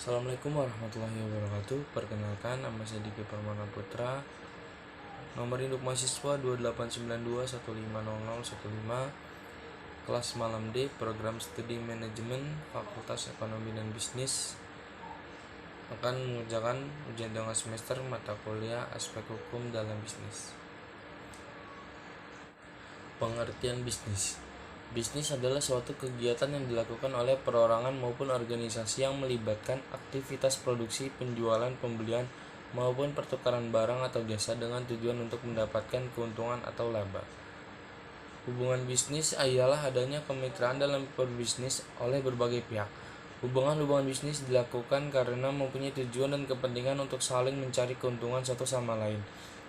Assalamualaikum warahmatullahi wabarakatuh. Perkenalkan, nama saya Diki Permana Putra. Nomor induk mahasiswa 2892150015. Kelas malam D, Program Studi Manajemen, Fakultas Ekonomi dan Bisnis. Akan mengerjakan ujian tengah semester mata kuliah Aspek Hukum dalam Bisnis. Pengertian bisnis. Bisnis adalah suatu kegiatan yang dilakukan oleh perorangan maupun organisasi yang melibatkan aktivitas produksi, penjualan, pembelian, maupun pertukaran barang atau jasa dengan tujuan untuk mendapatkan keuntungan atau laba. Hubungan bisnis ialah adanya kemitraan dalam berbisnis oleh berbagai pihak. Hubungan bisnis dilakukan karena mempunyai tujuan dan kepentingan untuk saling mencari keuntungan satu sama lain.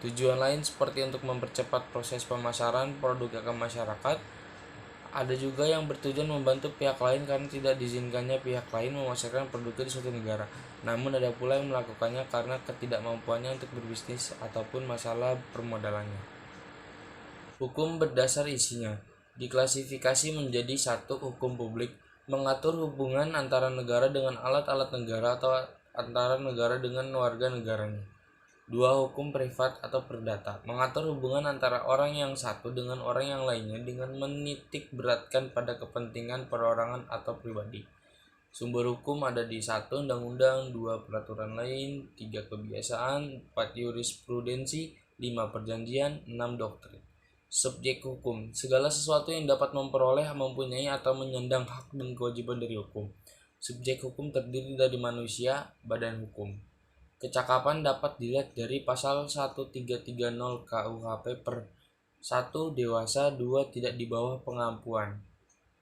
Tujuan lain seperti untuk mempercepat proses pemasaran produk ke masyarakat. Ada juga yang bertujuan membantu pihak lain karena tidak diizinkannya pihak lain memasarkan produknya di suatu negara. Namun ada pula yang melakukannya karena ketidakmampuannya untuk berbisnis ataupun masalah permodalannya. Hukum berdasar isinya diklasifikasi menjadi satu, hukum publik, mengatur hubungan antara negara dengan alat-alat negara atau antara negara dengan warga negaranya. 2. Hukum privat atau perdata, mengatur hubungan antara orang yang satu dengan orang yang lainnya dengan menitik beratkan pada kepentingan perorangan atau pribadi. Sumber hukum ada di 1. Undang-undang, 2. Peraturan lain, 3. Kebiasaan, 4. Jurisprudensi, 5. Perjanjian, 6. Doktrin. Subjek hukum, segala sesuatu yang dapat memperoleh, mempunyai, atau menyandang hak dan kewajiban dari hukum. Subjek hukum terdiri dari manusia, badan hukum. Kecakapan dapat dilihat dari pasal 1330 KUHP per 1. Dewasa, 2. Tidak di bawah pengampuan.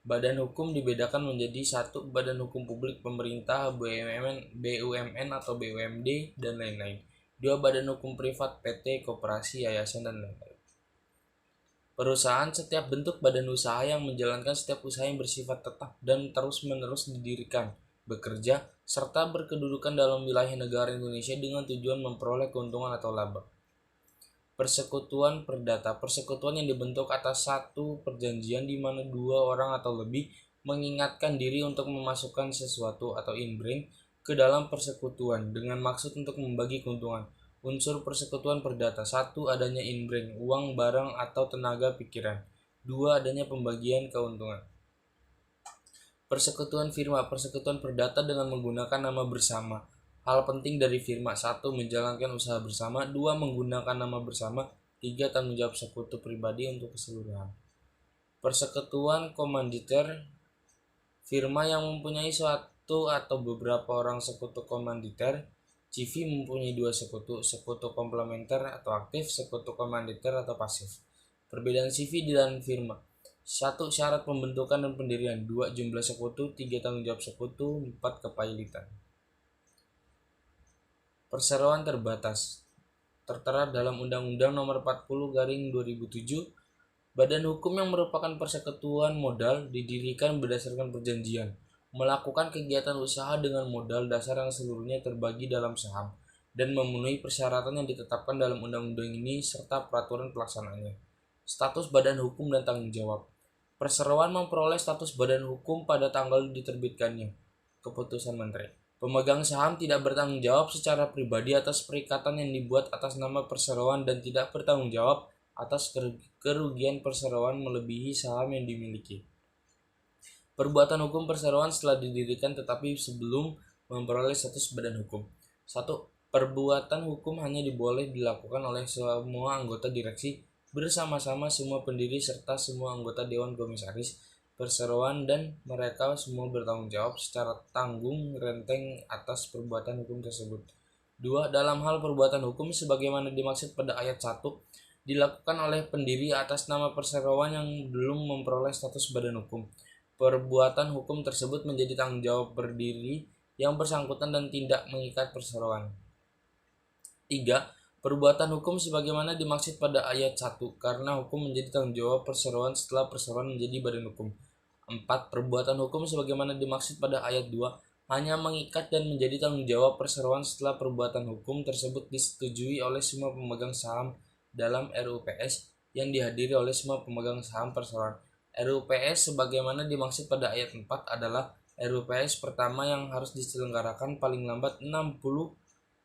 Badan hukum dibedakan menjadi 1. Badan hukum publik pemerintah, BUMN atau BUMD, dan lain-lain. 2. Badan hukum privat, PT, koperasi, yayasan, dan lain-lain. Perusahaan, setiap bentuk badan usaha yang menjalankan setiap usaha yang bersifat tetap dan terus-menerus didirikan, bekerja, serta berkedudukan dalam wilayah negara Indonesia dengan tujuan memperoleh keuntungan atau laba. Persekutuan perdata, persekutuan yang dibentuk atas satu perjanjian di mana dua orang atau lebih mengingatkan diri untuk memasukkan sesuatu atau inbring ke dalam persekutuan dengan maksud untuk membagi keuntungan. Unsur persekutuan perdata: 1. Adanya inbring, uang, barang, atau tenaga pikiran. 2. Adanya pembagian keuntungan. Persekutuan firma, persekutuan perdata dengan menggunakan nama bersama. Hal penting dari firma: 1. Menjalankan usaha bersama. 2. Menggunakan nama bersama. 3. Tanggung jawab sekutu pribadi untuk keseluruhan. Persekutuan komanditer, firma yang mempunyai suatu atau beberapa orang sekutu komanditer. CV mempunyai 2 sekutu, sekutu komplementer atau aktif, sekutu komanditer atau pasif. Perbedaan CV dan firma: 1. Syarat pembentukan dan pendirian. 2. Jumlah sekutu. 3. Tanggung jawab sekutu. 4. Kepahilitan. Perseroan terbatas tertera dalam Undang-Undang Nomor 40/2007. Badan hukum yang merupakan persekutuan modal didirikan berdasarkan perjanjian, melakukan kegiatan usaha dengan modal dasar yang seluruhnya terbagi dalam saham, dan memenuhi persyaratan yang ditetapkan dalam undang-undang ini serta peraturan pelaksanaannya. Status badan hukum dan tanggung jawab. Perseroan memperoleh status badan hukum pada tanggal diterbitkannya keputusan Menteri. Pemegang saham tidak bertanggung jawab secara pribadi atas perikatan yang dibuat atas nama perseroan dan tidak bertanggung jawab atas kerugian perseroan melebihi saham yang dimiliki. Perbuatan hukum perseroan setelah didirikan tetapi sebelum memperoleh status badan hukum. 1. Perbuatan hukum hanya boleh dilakukan oleh semua anggota direksi bersama-sama, semua pendiri serta semua anggota dewan komisaris perseroan, dan mereka semua bertanggung jawab secara tanggung renteng atas perbuatan hukum tersebut. 2. Dalam hal perbuatan hukum sebagaimana dimaksud pada ayat 1 dilakukan oleh pendiri atas nama perseroan yang belum memperoleh status badan hukum, perbuatan hukum tersebut menjadi tanggung jawab berdiri yang bersangkutan dan tidak mengikat perseroan. 3. Perbuatan hukum sebagaimana dimaksud pada ayat 1 karena hukum menjadi tanggung jawab perseroan setelah perseroan menjadi badan hukum. 4. Perbuatan hukum sebagaimana dimaksud pada ayat 2 hanya mengikat dan menjadi tanggung jawab perseroan setelah perbuatan hukum tersebut disetujui oleh semua pemegang saham dalam RUPS yang dihadiri oleh semua pemegang saham perseroan. RUPS sebagaimana dimaksud pada ayat 4 adalah RUPS pertama yang harus diselenggarakan paling lambat 60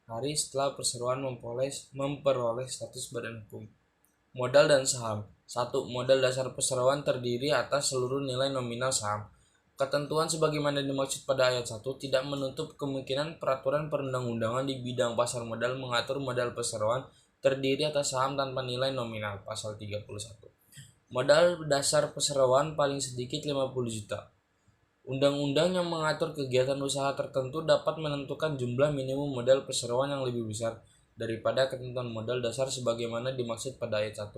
hari setelah perseroan memperoleh status badan hukum. Modal dan saham. 1. Modal dasar perseroan terdiri atas seluruh nilai nominal saham. Ketentuan sebagaimana dimaksud pada ayat 1 tidak menutup kemungkinan peraturan perundang-undangan di bidang pasar modal mengatur modal perseroan terdiri atas saham tanpa nilai nominal, pasal 31. Modal dasar perseroan paling sedikit 50 juta. Undang-undang yang mengatur kegiatan usaha tertentu dapat menentukan jumlah minimum modal perseroan yang lebih besar daripada ketentuan modal dasar sebagaimana dimaksud pada ayat 1.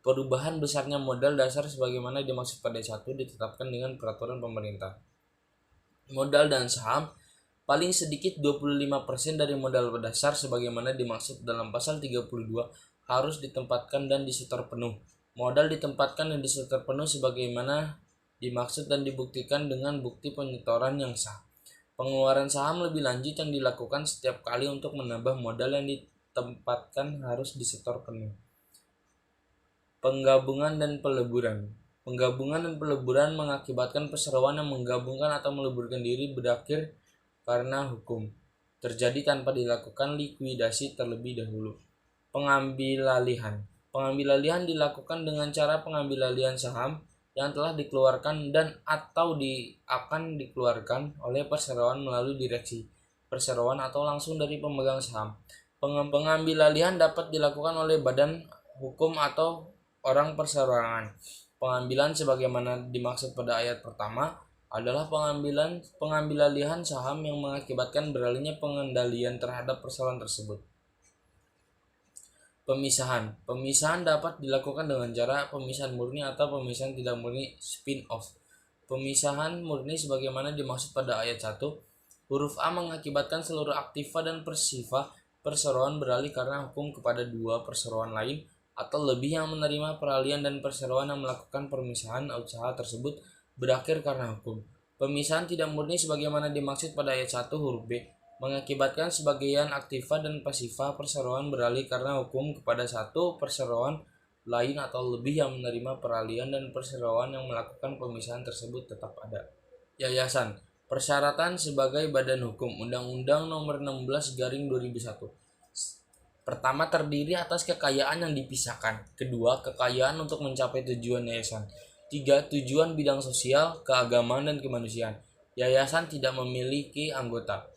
Perubahan besarnya modal dasar sebagaimana dimaksud pada ayat 1 ditetapkan dengan peraturan pemerintah. Modal dan saham paling sedikit 25% dari modal dasar sebagaimana dimaksud dalam pasal 32 harus ditempatkan dan disetor penuh. Modal ditempatkan dan disetor penuh sebagaimana dimaksud dan dibuktikan dengan bukti penyetoran yang sah. Pengeluaran saham lebih lanjut yang dilakukan setiap kali untuk menambah modal yang ditempatkan harus disetor penuh. Penggabungan dan peleburan. Penggabungan dan peleburan mengakibatkan perseroan yang menggabungkan atau meleburkan diri berakhir karena hukum terjadi tanpa dilakukan likuidasi terlebih dahulu. Pengambilalihan. Pengambilalihan dilakukan dengan cara pengambilalihan saham yang telah dikeluarkan dan atau akan dikeluarkan oleh perseroan melalui direksi perseroan atau langsung dari pemegang saham. Pengambilalihan dapat dilakukan oleh badan hukum atau orang perseroan. Pengambilan sebagaimana dimaksud pada ayat pertama adalah pengambilalihan saham yang mengakibatkan beralihnya pengendalian terhadap perseroan tersebut. Pemisahan. Pemisahan dapat dilakukan dengan cara pemisahan murni atau pemisahan tidak murni spin-off. Pemisahan murni sebagaimana dimaksud pada ayat 1, huruf A mengakibatkan seluruh aktiva dan pasiva perseroan beralih karena hukum kepada dua perseroan lain atau lebih yang menerima peralihan dan perseroan yang melakukan pemisahan usaha tersebut berakhir karena hukum. Pemisahan tidak murni sebagaimana dimaksud pada ayat 1 huruf B mengakibatkan sebagian aktiva dan pasiva perseroan beralih karena hukum kepada satu perseroan lain atau lebih yang menerima peralihan dan perseroan yang melakukan pemisahan tersebut tetap ada. Yayasan. Persyaratan sebagai badan hukum. Undang-Undang Nomor 16/2001. Pertama, terdiri atas kekayaan yang dipisahkan. Kedua, kekayaan untuk mencapai tujuan yayasan. Tiga, tujuan bidang sosial, keagamaan, dan kemanusiaan. Yayasan tidak memiliki anggota.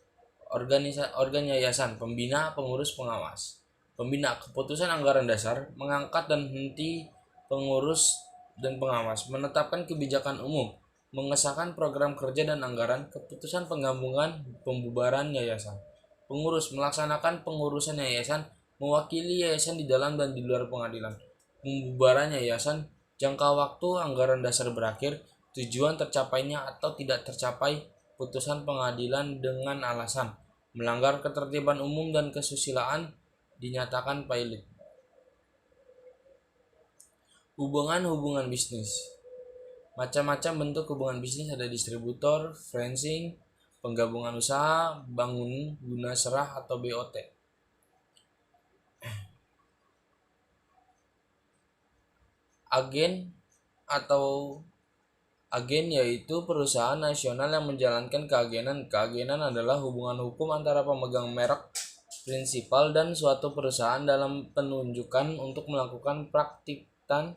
Organ yayasan, pembina, pengurus, pengawas. Pembina, keputusan anggaran dasar, mengangkat dan henti pengurus dan pengawas, menetapkan kebijakan umum, mengesahkan program kerja dan anggaran, keputusan penggabungan, pembubaran yayasan. Pengurus, melaksanakan pengurusan yayasan, mewakili yayasan di dalam dan di luar pengadilan. Pembubaran yayasan, jangka waktu anggaran dasar berakhir, tujuan tercapainya atau tidak tercapai putusan pengadilan dengan alasan melanggar ketertiban umum dan kesusilaan dinyatakan pailit. Hubungan bisnis. Macam-macam bentuk hubungan bisnis ada distributor, franchising, penggabungan usaha, bangun guna serah atau BOT. Agen yaitu perusahaan nasional yang menjalankan keagenan. Keagenan adalah hubungan hukum antara pemegang merek prinsipal dan suatu perusahaan dalam penunjukan untuk melakukan praktikan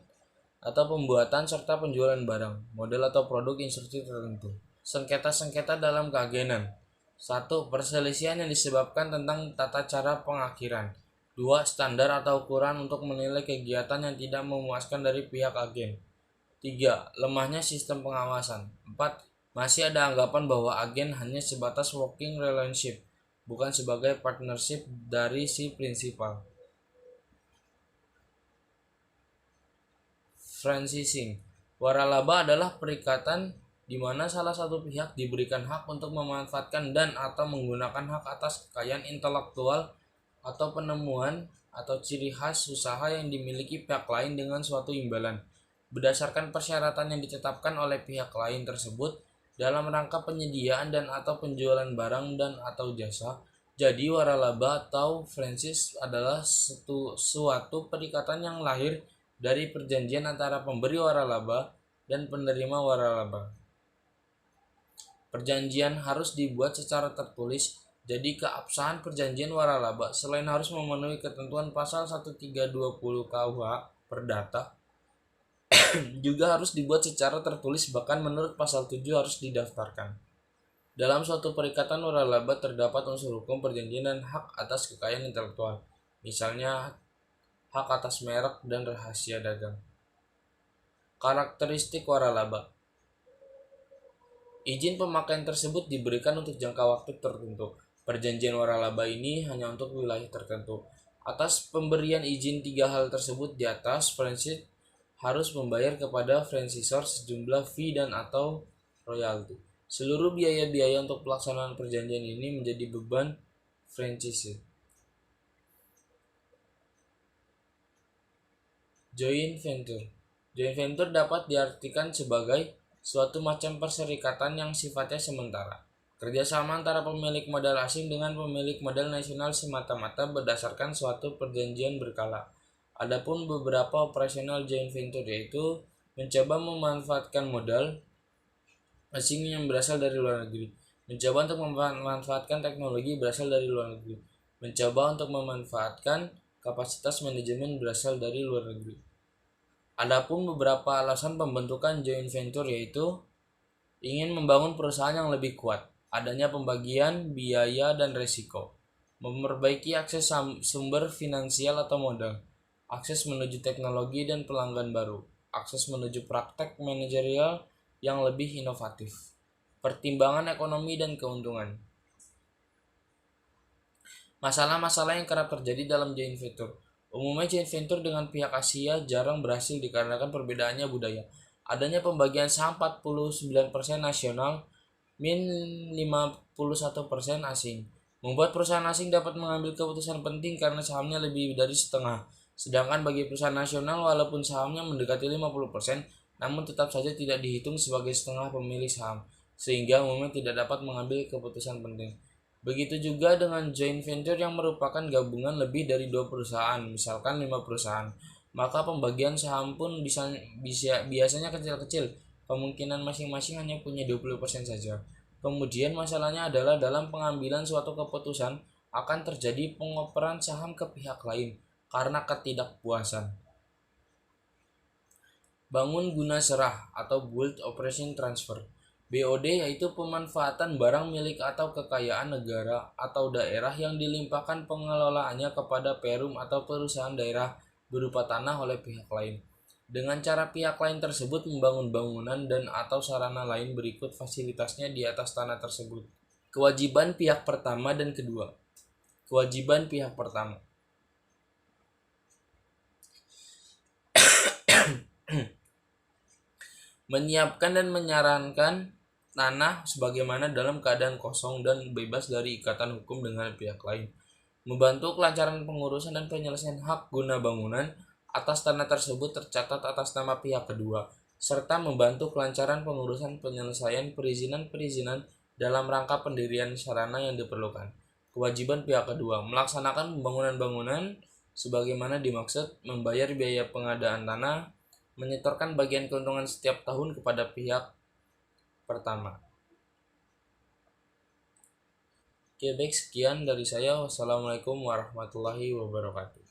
atau pembuatan serta penjualan barang, model atau produk instruksi tertentu. Sengketa-sengketa dalam keagenan. 1. Perselisihan yang disebabkan tentang tata cara pengakhiran. 2. Standar atau ukuran untuk menilai kegiatan yang tidak memuaskan dari pihak agen. 3. Lemahnya sistem pengawasan. 4. Masih ada anggapan bahwa agen hanya sebatas working relationship, bukan sebagai partnership dari si prinsipal. Franchising. Waralaba adalah perikatan di mana salah satu pihak diberikan hak untuk memanfaatkan dan atau menggunakan hak atas kekayaan intelektual atau penemuan atau ciri khas usaha yang dimiliki pihak lain dengan suatu imbalan berdasarkan persyaratan yang ditetapkan oleh pihak lain tersebut dalam rangka penyediaan dan atau penjualan barang dan atau jasa. Jadi waralaba atau franchise adalah suatu perikatan yang lahir dari perjanjian antara pemberi waralaba dan penerima waralaba. Perjanjian harus dibuat secara tertulis. Jadi keabsahan perjanjian waralaba selain harus memenuhi ketentuan pasal 1320 KUH Perdata, juga harus dibuat secara tertulis, bahkan menurut pasal 7 harus didaftarkan. Dalam suatu perikatan waralaba terdapat unsur hukum perjanjian dan hak atas kekayaan intelektual, misalnya hak atas merek dan rahasia dagang. Karakteristik waralaba. Izin pemakaian tersebut diberikan untuk jangka waktu tertentu. Perjanjian waralaba ini hanya untuk wilayah tertentu. Atas pemberian izin tiga hal tersebut di atas, franchisor harus membayar kepada franchisor sejumlah fee dan atau royalti. Seluruh biaya-biaya untuk pelaksanaan perjanjian ini menjadi beban franchisor. Joint venture. Joint venture dapat diartikan sebagai suatu macam perserikatan yang sifatnya sementara. Kerjasama antara pemilik modal asing dengan pemilik modal nasional semata-mata berdasarkan suatu perjanjian berkala. Adapun beberapa operasional joint venture yaitu mencoba memanfaatkan modal asing yang berasal dari luar negeri, mencoba untuk memanfaatkan teknologi berasal dari luar negeri, mencoba untuk memanfaatkan kapasitas manajemen berasal dari luar negeri. Adapun beberapa alasan pembentukan joint venture yaitu ingin membangun perusahaan yang lebih kuat, adanya pembagian biaya dan risiko, memperbaiki akses sumber finansial atau modal, akses menuju teknologi dan pelanggan baru, akses menuju praktek manajerial yang lebih inovatif, pertimbangan ekonomi dan keuntungan. Masalah-masalah yang kerap terjadi dalam joint venture. Umumnya joint venture dengan pihak Asia jarang berhasil dikarenakan perbedaannya budaya. Adanya pembagian saham 49% nasional, min 51% asing. Membuat perusahaan asing dapat mengambil keputusan penting karena sahamnya lebih dari setengah. Sedangkan bagi perusahaan nasional walaupun sahamnya mendekati 50%, namun tetap saja tidak dihitung sebagai setengah pemilik saham, sehingga umumnya tidak dapat mengambil keputusan penting. Begitu juga dengan joint venture yang merupakan gabungan lebih dari 2 perusahaan, misalkan 5 perusahaan. Maka pembagian saham pun biasanya kecil-kecil. Kemungkinan masing-masing hanya punya 20% saja. Kemudian masalahnya adalah dalam pengambilan suatu keputusan akan terjadi pengoperan saham ke pihak lain karena ketidakpuasan. Bangun guna serah atau bulk operation transfer. BOD yaitu pemanfaatan barang milik atau kekayaan negara atau daerah yang dilimpahkan pengelolaannya kepada perum atau perusahaan daerah berupa tanah oleh pihak lain. Dengan cara pihak lain tersebut membangun bangunan dan atau sarana lain berikut fasilitasnya di atas tanah tersebut. Kewajiban pihak pertama dan kedua. Kewajiban pihak pertama. Menyiapkan dan menyarankan tanah sebagaimana dalam keadaan kosong dan bebas dari ikatan hukum dengan pihak lain. Membantu kelancaran pengurusan dan penyelesaian hak guna bangunan atas tanah tersebut tercatat atas nama pihak kedua, serta membantu kelancaran pengurusan penyelesaian perizinan-perizinan dalam rangka pendirian sarana yang diperlukan. Kewajiban pihak kedua, melaksanakan pembangunan bangunan sebagaimana dimaksud, membayar biaya pengadaan tanah, menyetorkan bagian keuntungan setiap tahun kepada pihak pertama. Oke, baik, sekian dari saya. Wassalamualaikum warahmatullahi wabarakatuh.